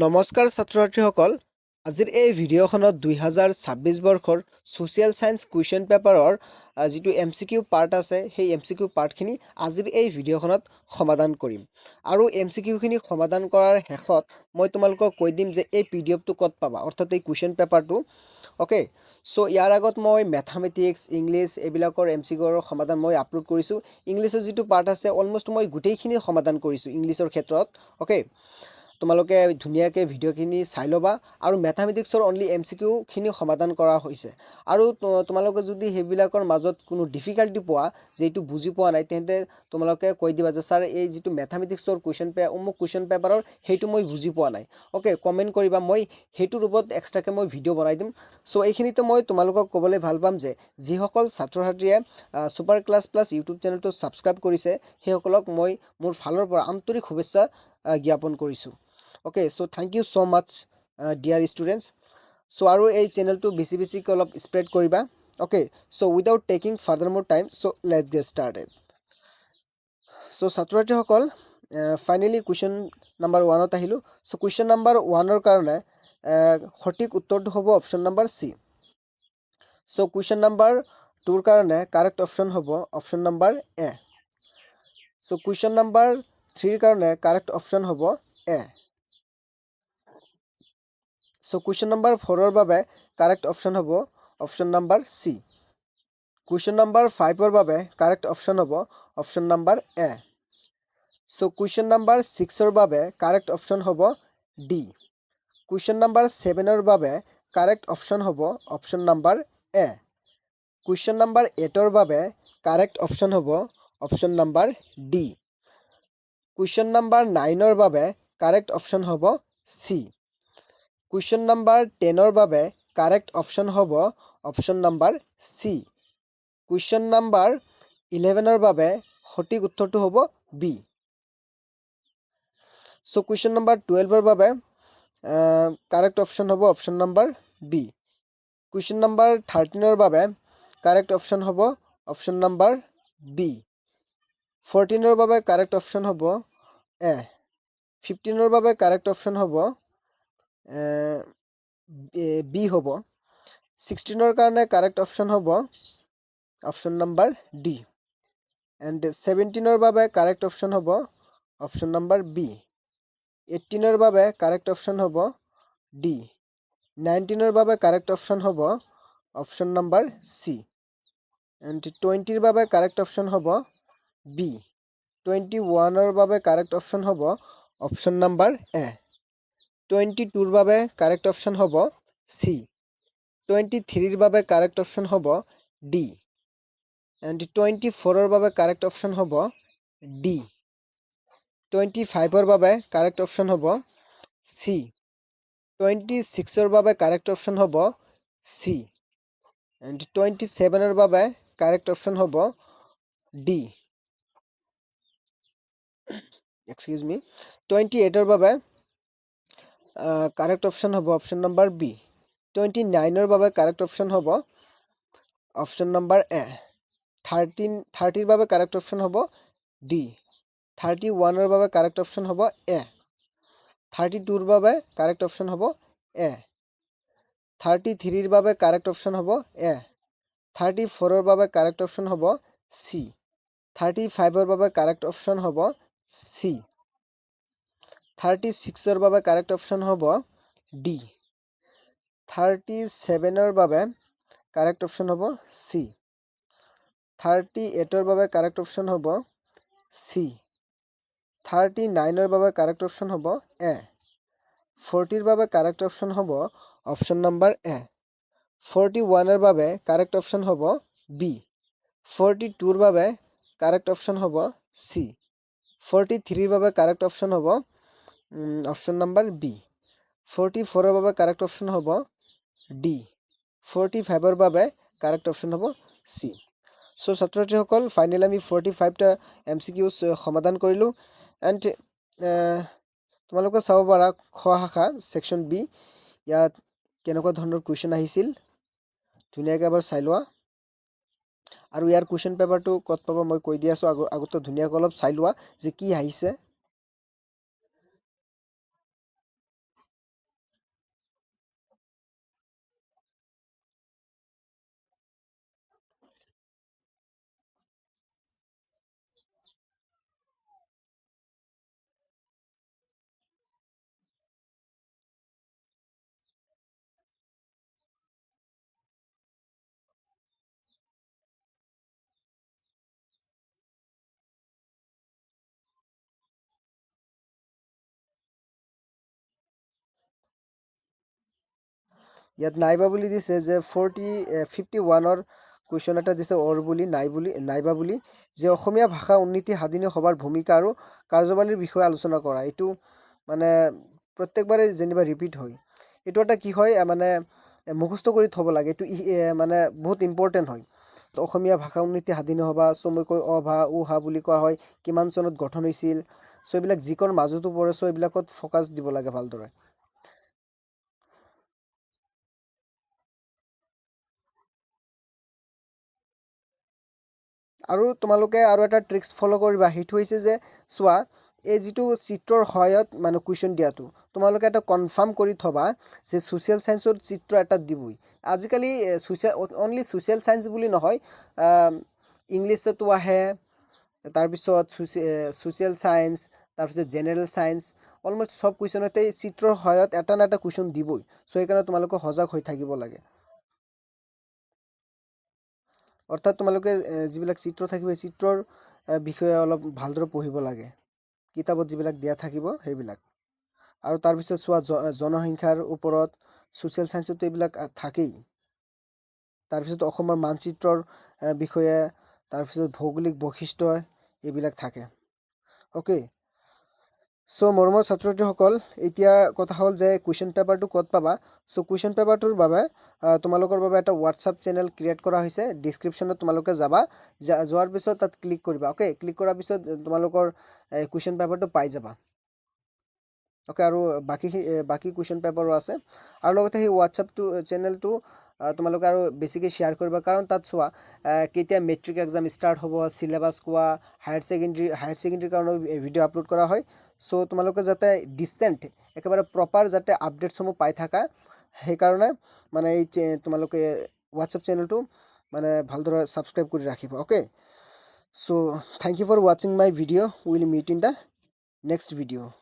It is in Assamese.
নমস্কাৰ ছাত্ৰ ছাত্ৰীসকল আজিৰ এই ভিডিঅ'খনত 2026 বৰ্ষৰ সোশ্যাল সায়েন্স কুৱেশ্যন পেপাৰৰ যিটো এমসিকিউ পাৰ্ট আছে সেই এমসিকিউ পাৰ্টখিনি আজিৰ এই ভিডিঅ'খনত সমাধান কৰিম আৰু এমসিকিউখিনি সমাধান কৰাৰ শেষত মই তোমালোকক কৈ দিম যে এই পিডিএফটো ক'ত পাবা অৰ্থাৎ এই কুৱেশ্যন পেপাৰটো ওকে সো ইয়াৰ আগত মই ম্যাথমেটিক্স ইংলিশ এইবিলাকৰ এমসিকিউৰ সমাধান মই আপলোড কৰিছোঁ ইংলিশৰ যিটো পাৰ্ট আছে অলমোষ্ট মই গোটেইখিনি সমাধান কৰিছোঁ ইংলিশৰ ক্ষেত্ৰত ওকে তোমালোকে ধুনিয়াকে ভিডিঅ'খিনি চাই লবা আৰু ম্যাথমেটিক্সৰ অনলি এমসিকিউখিনি সমাধান কৰা হৈছে আৰু তোমালোকে যদি হেবিলাকৰ মাজত কোনো ডিফিকাল্টি পোৱা যেটো বুজি পোৱা নাই তেন্তে তোমালোকে কৈ দিবা যে স্যাৰ এই যেটো ম্যাথমেটিক্সৰ কুৱেশ্যন পেপাৰৰ হেটো মই বুজি পোৱা নাই ওকে কমেন্ট কৰিবা মই হেটো ৰূপত এক্সট্ৰাকে মই ভিডিঅ' বনাই দিম সো এইখিনিতে মই তোমালোকক ক'বলৈ ভাল পাম যে যিসকল ছাত্ৰ ছাত্ৰীয়ে সুপাৰ ক্লাছ প্লাছ ইউটিউব চেনেলটো সাবস্ক্ৰাইব কৰিছে সেইসকলক মই মোৰ ফালৰ পৰা আন্তৰিক শুভেচ্ছা জ্ঞাপন কৰিছোঁ Okay, so thank you so much, dear students. So, aru ei channel to bisi kolop spread koriba. Okay, so without taking further more time, so let's get started. So, satrati hokol, finally question number 1 ot ahilu. So, question number 1 or karone, hotik uttor to hobo option number C. So, question number 2 karone, correct option hobo option number A. So, question number 3 karone, correct option hobo A. So question number 4 or babe correct option hobo option number C. Question number 5 or babe correct option hobo option number A. So question number 6 or babe correct option hobo D. Question number 7 or babe correct option hobo option number A. Question number 8 or babe correct option hobo option number D. Question number 9 or babe correct option hobo C. Question number 10 or babe correct option hobo option number C. Question number 11 or babe সঠিক উত্তৰটো হ'ব B. So question number 12 or babe correct option hobo option number B. Question number 13 or babe correct option hobo option number B. 14 or babe correct option hobo A. 15 or babe correct option hobo B hobo 16 or karone correct option hobo option number D and 17 or babe correct option hobo option number B 18 or babe correct option hobo D 19 or babe correct option hobo option number C and 20 or babe correct option hobo B 21 or babe correct option hobo option number A 22 babe correct option hobo C 23 babe correct option hobo D and 24 babe correct option hobo D 25 babe correct option hobo C 26 babe correct option hobo C and 27 babe correct option hobo D excuse me 28 babe correct option hobo option number B 29 babe correct option hobo option number A 30 babe correct option hobo D 31 babe correct option hobo A 32 babe correct option hobo A 33 babe correct option hobo A 34 babe correct option hobo C 35 babe correct option hobo C 36 babe correct option hobo D 37 babe correct option hobo C 38 babe correct option hobo C 39 babe correct option hobo A 40 babe correct option hobo option number A 41 babe correct option hobo B 42 babe correct option hobo C 43 babe correct option hobo option number B 44 babe correct option hobo D 45 babe correct option hobo C. So ছাত্রছাত্রী সকল ফাইনালি আমি 45 টা এমসিকিউস সমাধান কৰিলো এন্ড তোমালোকে চাব পাৰা খ শাখা সেকশন বি ইয়াত কেনেকুৱা ধৰণৰ কোৱেশ্চন আহিছিল ধুনিয়াকৈ এবাৰ চাই লোৱা আৰু ইয়াৰ কোৱেশ্চন পেপাৰটো কত পাবা মই কৈ দি আছো আগতে ধুনিয়াকৈ অলপ চাই লোৱা যে কি আহিছে ইয়াত নাইবা বুলি দিছে যে 51ৰ কুৱেশ্যন এটা দিছে নাইবা বুলি যে অসমীয়া ভাষা উন্নতি সাধনী সভাৰ ভূমিকা আৰু কাৰ্যৱালীৰ বিষয়ে আলোচনা কৰা। এইটো মানে প্ৰত্যেকবাৰে যেনিবা ৰিপিট হয়। এইটো এটা কি হয় মানে মুখস্থ কৰি থ'ব লাগে, এইটো মানে বহুত ইম্পৰ্টেণ্ট হয়। তো অসমীয়া ভাষা উন্নতি সাধনী সভা চমুকৈ অভা উহা বুলি কোৱা হয়, কিমান চনত গঠন হৈছিল। চ' এইবিলাক যিকোনো মাজতো পৰে, চ' এইবিলাকত ফ'কাছ দিব লাগে ভালদৰে। আৰু তোমালোকে আৰু এটা ট্ৰিক্স ফ'ল' কৰিবা, সেইটো হৈছে যে চোৱা, এই যিটো চিত্ৰৰ সহায়ত মানে কুৱেশ্যন দিয়াটো, তোমালোকে এটা কনফাৰ্ম কৰি থ'বা যে ছ'চিয়েল ছায়েন্সৰ চিত্ৰ এটা দিবই। আজিকালি অনলি ছ'চিয়েল ছায়েন্স বুলি নহয়, ইংলিছতো আহে, তাৰপিছত ছ'চিয়েল ছায়েন্স, তাৰপিছত জেনেৰেল ছায়েন্স, অলম'ষ্ট চব কুৱেশ্যনতেই চিত্ৰৰ সহায়ত এটা না এটা কুৱেশ্যন দিবই। চ' সেইকাৰণে তোমালোকে সজাগ হৈ থাকিব লাগে। অৰ্থাৎ তোমালোকে যিবিলাক চিত্ৰ থাকিব, সেই চিত্ৰৰ বিষয়ে অলপ ভালদৰে পঢ়িব লাগে, কিতাপত যিবিলাক দিয়া থাকিব সেইবিলাক। আৰু তাৰপিছত চোৱা, জনসংখ্যাৰ ওপৰত ছ'চিয়েল ছায়েন্সতো এইবিলাক থাকেই। তাৰপিছত অসমৰ মানচিত্ৰৰ বিষয়ে, তাৰপিছত ভৌগোলিক বৈশিষ্ট্য, এইবিলাক থাকে। অ'কে। চ' মৰমৰ ছাত্ৰ ছাত্ৰীসকল, এতিয়া কথা হ'ল যে কুৱেশ্যন পেপাৰটো ক'ত পাবা। চ' কুৱেশ্যন পেপাৰটোৰ বাবে তোমালোকৰ বাবে এটা হোৱাটছআপ চেনেল ক্ৰিয়েট কৰা হৈছে। ডিছক্ৰিপশ্যনত তোমালোকে যাবা, যোৱাৰ পিছত তাত ক্লিক কৰিবা। অ'কে, ক্লিক কৰাৰ পিছত তোমালোকৰ কুৱেশ্যন পেপাৰটো পাই যাবা। অ'কে, আৰু বাকী কুৱেশ্যন পেপাৰো আছে। আৰু লগতে সেই হোৱাটছআপটো চেনেলটো তোমালোকে আৰু বেছিকৈ শ্বেয়াৰ কৰিবা, কাৰণ তাত চোৱা কেতিয়া মেট্ৰিক এক্সাম ষ্টাৰ্ট হ'ব, চিলেবাছ কোৱা, হায়াৰ ছেকেণ্ডেৰীৰ কাৰণেও ভিডিঅ' আপলোড কৰা হয়। চ' তোমালোকে যাতে ডিচেণ্ট, একেবাৰে প্ৰপাৰ যাতে আপডেটছসমূহ পাই থাকা, সেইকাৰণে মানে তোমালোকে হোৱাটছআপ চেনেলটো মানে ভালদৰে ছাবস্ক্ৰাইব কৰি ৰাখিবা। Okay, so' thank you for ৱাচিং my video'. Will meet in the next video'.